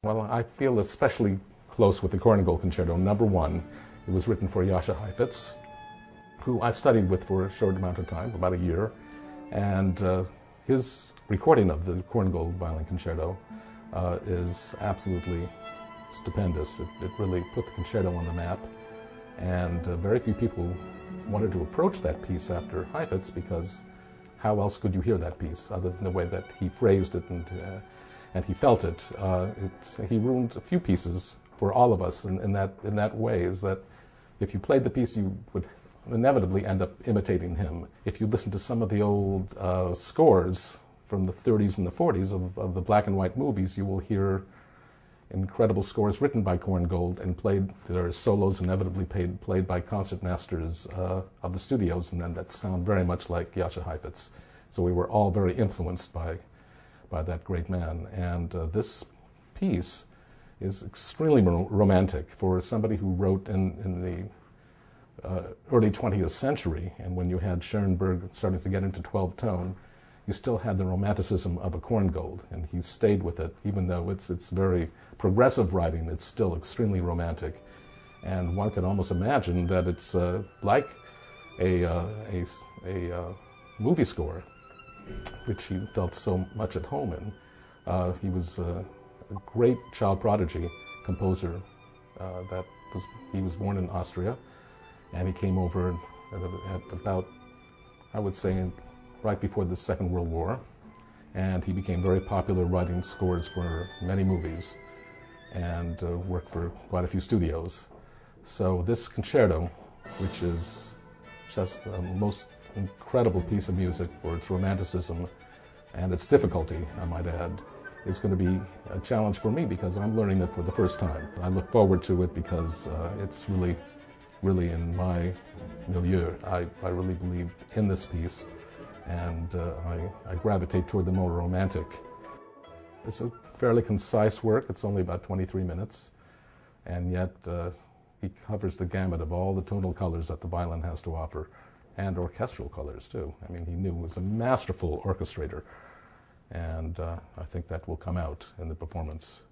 Well, I feel especially close with the Korngold Concerto. Number one, it was written for Jascha Heifetz, who I studied with for a short amount of time, about a year, and his recording of the Korngold Violin Concerto is absolutely stupendous. It really put the concerto on the map, and very few people wanted to approach that piece after Heifetz, because how else could you hear that piece other than the way that he phrased it and he felt it. He ruined a few pieces for all of us in that way, is that if you played the piece, you would inevitably end up imitating him. If you listen to some of the old scores from the 30s and the 40s of the black and white movies, you will hear incredible scores written by Korngold and played. There are solos inevitably played by concertmasters of the studios, and then that sound very much like Jascha Heifetz. So we were all very influenced by that great man. And this piece is extremely romantic for somebody who wrote in the early 20th century, and when you had Schoenberg starting to get into 12-tone, you still had the romanticism of a Korngold, and he stayed with it. Even though it's very progressive writing, it's still extremely romantic. And one can almost imagine that it's like a movie score, which he felt so much at home in. He was a great child prodigy composer. He was born in Austria, and he came over at about, I would say, right before the Second World War, and he became very popular writing scores for many movies and worked for quite a few studios. So this concerto, which is just a most incredible piece of music for its romanticism and its difficulty, I might add, is going to be a challenge for me because I'm learning it for the first time. I look forward to it because it's really in my milieu. I really believe in this piece, and I gravitate toward the more romantic. It's a fairly concise work. It's only about 23 minutes, and yet he covers the gamut of all the tonal colors that the violin has to offer, and orchestral colors too. I mean, he was a masterful orchestrator, and I think that will come out in the performance.